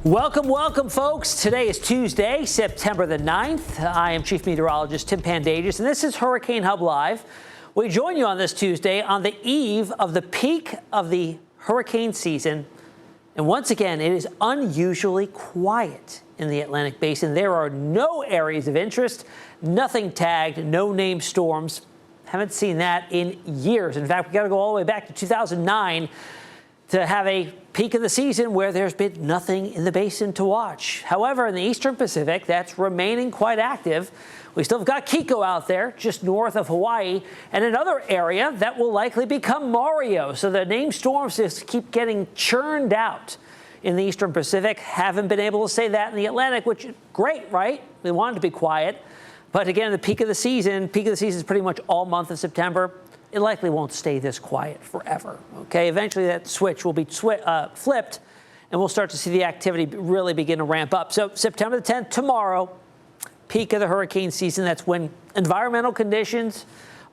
Welcome, folks. Today is Tuesday, September the 9th. I am Chief Meteorologist Tim Pandajis, and this is Hurricane Hub Live. We join you on this Tuesday on the eve of the peak of the hurricane season. And once again, it is unusually quiet in the Atlantic Basin. There are no areas of interest, nothing tagged, no named storms. Haven't seen that in years. In fact, we got to go all the way back to 2009 to have a peak of the season where there's been nothing in the basin to watch. However, in the Eastern Pacific, that's remaining quite active. We still have got Kiko out there just north of Hawaii, and another area that will likely become Mario. So the named storms just keep getting churned out in the Eastern Pacific. Haven't been able to say that in the Atlantic, which is great, right? We want it to be quiet. But again, the peak of the season is pretty much all month of September. It likely won't stay this quiet forever, okay? Eventually that switch will be flipped, and we'll start to see the activity really begin to ramp up. So September the 10th, tomorrow, peak of the hurricane season. That's when environmental conditions,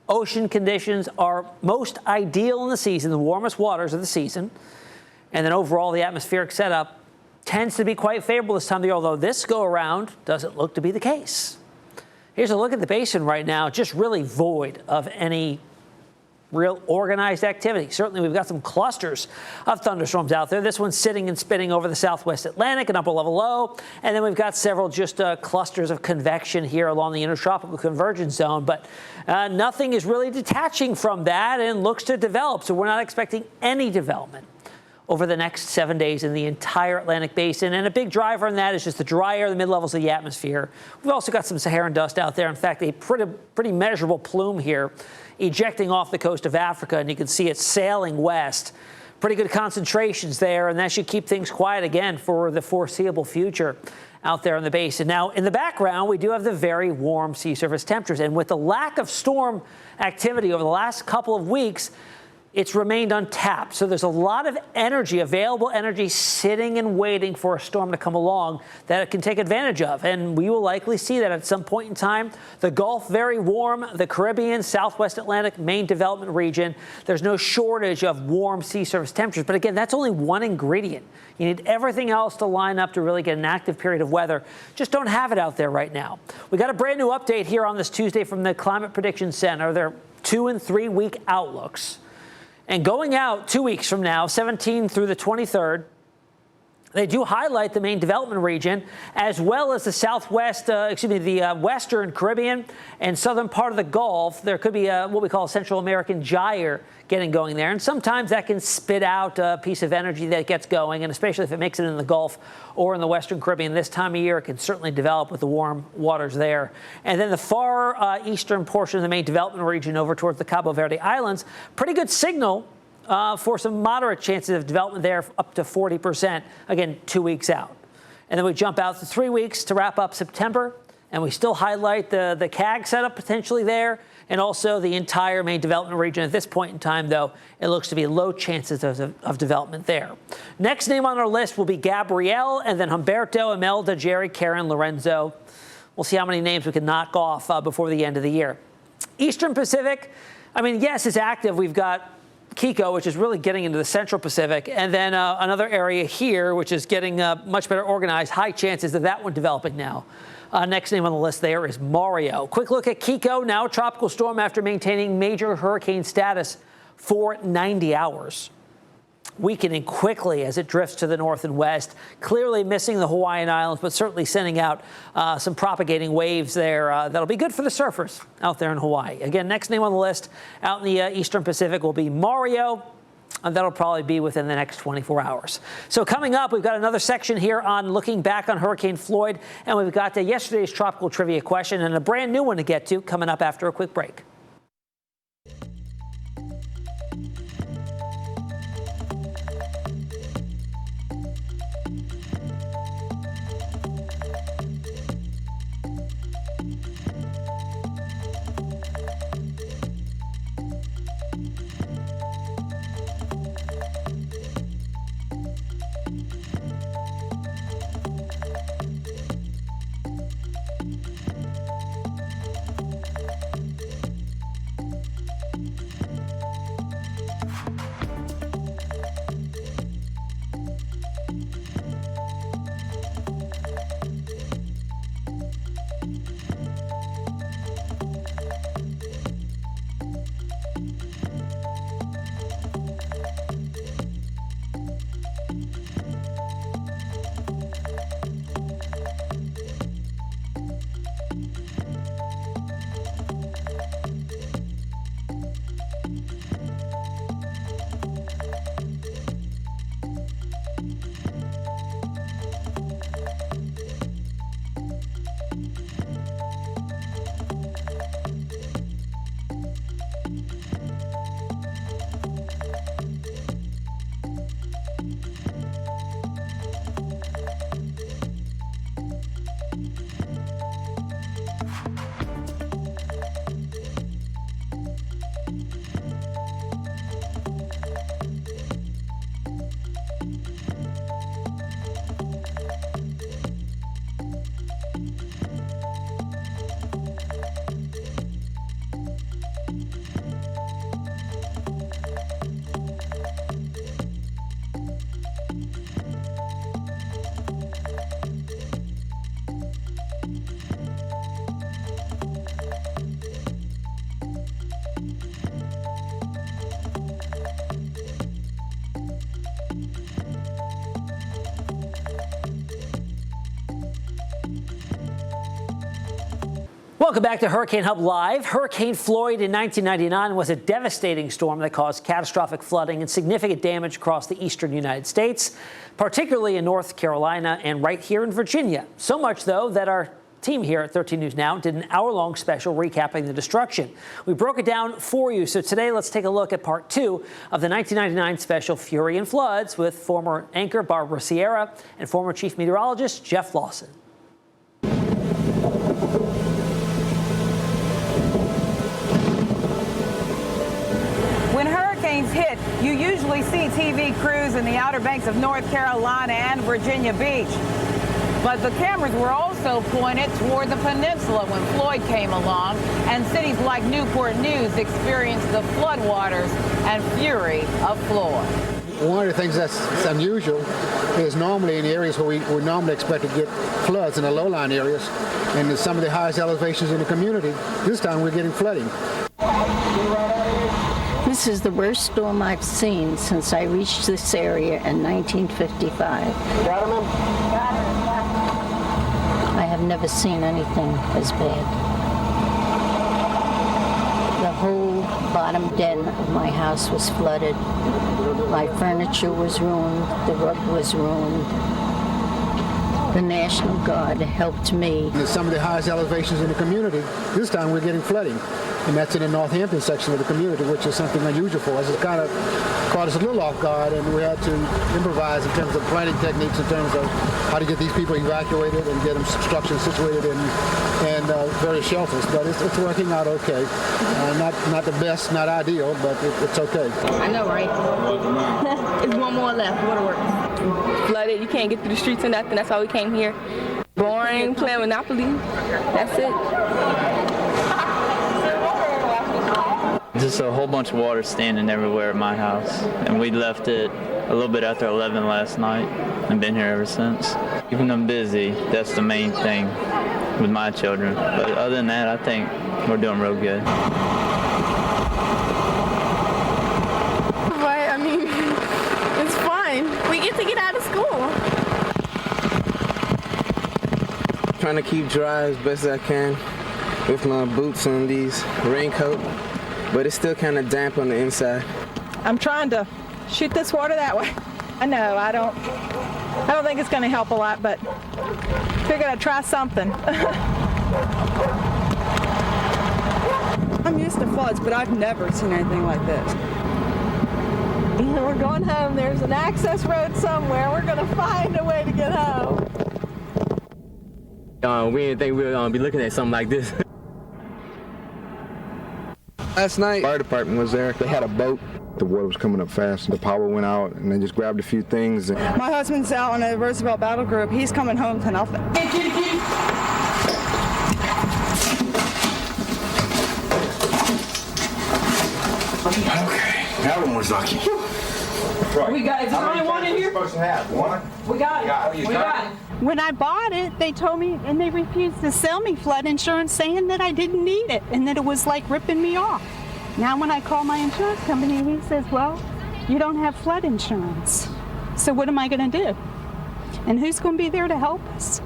ocean conditions are most ideal in the season, the warmest waters of the season. And then overall, the atmospheric setup tends to be quite favorable this time of year, although this go-around doesn't look to be the case. Here's a look at the basin right now, just really void of any real organized activity. Certainly, we've got some clusters of thunderstorms out there. This one's sitting and spinning over the southwest Atlantic, an upper level low. And then we've got several just clusters of convection here along the intertropical convergence zone. But nothing is really detaching from that and looks to develop. So we're not expecting any development over the next 7 days in the entire Atlantic Basin. And a big driver in that is just the dry air, the mid-levels of the atmosphere. We've also got some Saharan dust out there. In fact, a pretty measurable plume here ejecting off the coast of Africa, and you can see it sailing west. Pretty good concentrations there, and that should keep things quiet again for the foreseeable future out there in the basin. Now, in the background, we do have the very warm sea surface temperatures, and with the lack of storm activity over the last couple of weeks, it's remained untapped. So there's a lot of energy, available energy, sitting and waiting for a storm to come along that it can take advantage of. And we will likely see that at some point in time. The Gulf, very warm. The Caribbean, Southwest Atlantic, main development region. There's no shortage of warm sea surface temperatures. But again, that's only one ingredient. You need everything else to line up to really get an active period of weather. Just don't have it out there right now. We got a brand new update here on this Tuesday from the Climate Prediction Center. Their 2 and 3 week outlooks. And going out 2 weeks from now, 17th through the 23rd, they do highlight the main development region, as well as the western Caribbean and southern part of the Gulf. There could be what we call a Central American gyre getting going there. And sometimes that can spit out a piece of energy that gets going, and especially if it makes it in the Gulf or in the western Caribbean this time of year, it can certainly develop with the warm waters there. And then the far eastern portion of the main development region over towards the Cabo Verde Islands, pretty good signal for some moderate chances of development there, up to 40%, again, 2 weeks out. And then we jump out to 3 weeks to wrap up September, and we still highlight the CAG setup potentially there, and also the entire main development region. At this point in time, though, it looks to be low chances of development there. Next name on our list will be Gabrielle, and then Humberto, Imelda, Jerry, Karen, Lorenzo. We'll see how many names we can knock off before the end of the year. Eastern Pacific, I mean, yes, it's active. We've got Kiko, which is really getting into the Central Pacific, and then another area here, which is getting much better organized. High chances of that one developing now. Next name on the list there is Mario. Quick look at Kiko, now a tropical storm after maintaining major hurricane status for 90 hours. Weakening quickly as it drifts to the north and west, clearly missing the Hawaiian Islands, but certainly sending out some propagating waves there that'll be good for the surfers out there in Hawaii. Again, next name on the list out in the Eastern Pacific will be Mario, and that'll probably be within the next 24 hours. So coming up, we've got another section here on looking back on Hurricane Floyd, and we've got yesterday's tropical trivia question and a brand new one to get to coming up after a quick break. Welcome back to Hurricane Hub Live. Hurricane Floyd in 1999 was a devastating storm that caused catastrophic flooding and significant damage across the eastern United States, particularly in North Carolina and right here in Virginia. So much, though, that our team here at 13 News Now did an hour-long special recapping the destruction. We broke it down for you, so today let's take a look at part 2 of the 1999 special Fury and Floods with former anchor Barbara Sierra and former chief meteorologist Jeff Lawson. When hurricanes hit, you usually see TV crews in the Outer Banks of North Carolina and Virginia Beach. But the cameras were also pointed toward the peninsula when Floyd came along, and cities like Newport News experienced the floodwaters and fury of Floyd. One of the things that's unusual is normally in areas where we would normally expect to get floods in the low-lying areas and in some of the highest elevations in the community, this time we're getting flooding. This is the worst storm I've seen since I reached this area in 1955. I have never seen anything as bad. The whole bottom den of my house was flooded. My furniture was ruined. The rug was ruined. The National Guard helped me. In some of the highest elevations in the community, this time we're getting flooding. And that's in the Northampton section of the community, which is something unusual for us. It kind of caught us a little off guard, and we had to improvise in terms of planning techniques, in terms of how to get these people evacuated and get them structures situated in various shelters. But it's working out okay. Not the best, not ideal, but it's okay. I know, right? It's one more left. What'll work? Flooded. You can't get through the streets or nothing. That's why we came here. Boring, playing Monopoly. That's it. Just a whole bunch of water standing everywhere at my house, and we left it a little bit after 11 last night and been here ever since. Keeping them busy, that's the main thing with my children. But other than that, I think we're doing real good. But, I mean, it's fun. We get to get out of school. Trying to keep dry as best as I can with my boots and these raincoat. But it's still kind of damp on the inside. I'm trying to shoot this water that way. I know, I don't think it's going to help a lot, but figured I'd try something. I'm used to floods, but I've never seen anything like this. We're going home. There's an access road somewhere. We're going to find a way to get home. We didn't think we were going to be looking at something like this. Last night, fire department was there. They had a boat. The water was coming up fast, and the power went out, and they just grabbed a few things. My husband's out on a Roosevelt battle group. He's coming home to nothing. Okay, that one was lucky. Right. We got, is there only one in here? Supposed to have one. We got it. We got it. When I bought it, they told me, and they refused to sell me flood insurance, saying that I didn't need it and that it was like ripping me off. Now when I call my insurance company, he says, well, you don't have flood insurance. So what am I going to do? And who's going to be there to help us?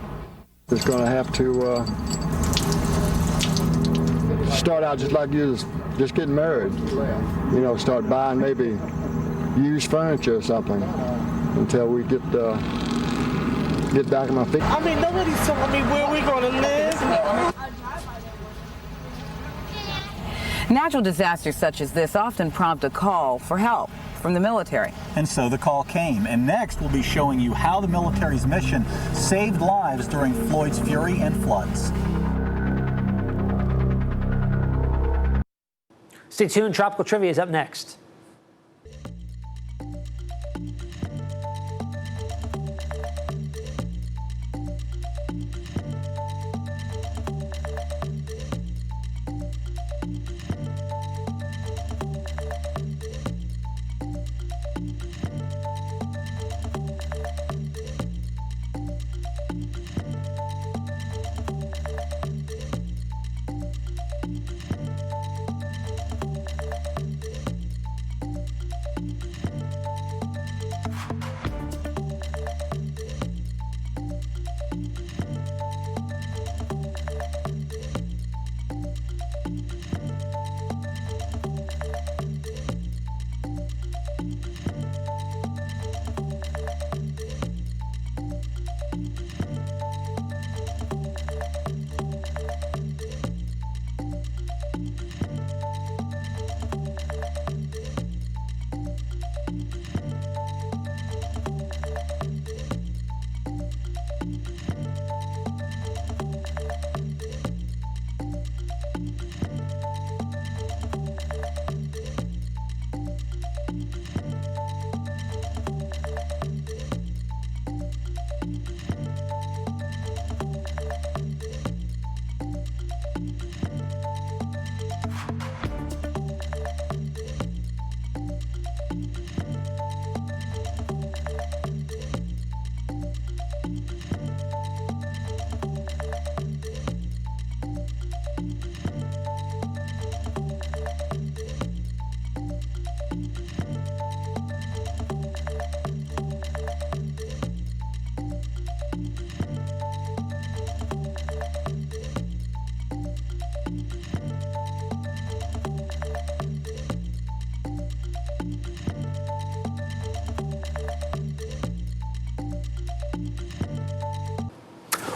It's going to have to start out just like you just getting married. You know, start buying maybe used furniture or something until we get back on my feet. I mean, nobody's telling me where we're going to live. Natural disasters such as this often prompt a call for help from the military. And so the call came. And next we'll be showing you how the military's mission saved lives during Floyd's fury and floods. Stay tuned. Tropical Trivia is up next.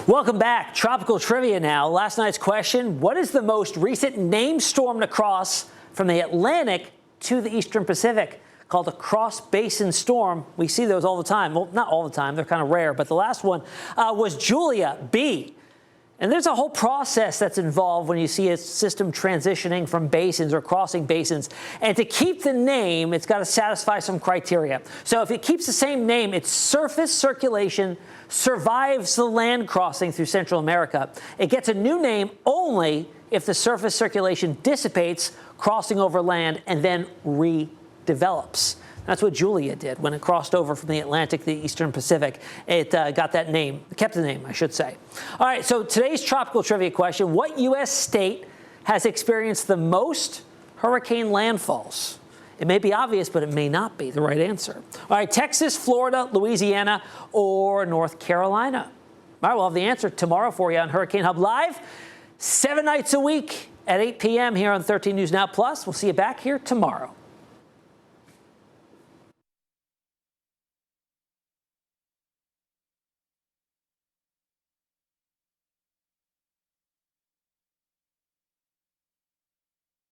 Welcome back. Tropical trivia now. Last night's question, what is the most recent named storm to cross from the Atlantic to the Eastern Pacific? Called a cross-basin storm. We see those all the time. Well, not all the time. They're kind of rare. But the last one was Julia, B. And there's a whole process that's involved when you see a system transitioning from basins or crossing basins. And to keep the name, it's got to satisfy some criteria. So if it keeps the same name, its surface circulation survives the land crossing through Central America. It gets a new name only if the surface circulation dissipates, crossing over land, and then redevelops. That's what Julia did when it crossed over from the Atlantic to the Eastern Pacific. It got that name, kept the name, I should say. All right, so today's tropical trivia question, what U.S. state has experienced the most hurricane landfalls? It may be obvious, but it may not be the right answer. All right, Texas, Florida, Louisiana, or North Carolina? All right, we'll have the answer tomorrow for you on Hurricane Hub Live, 7 nights a week at 8 p.m. here on 13 News Now Plus. We'll see you back here tomorrow.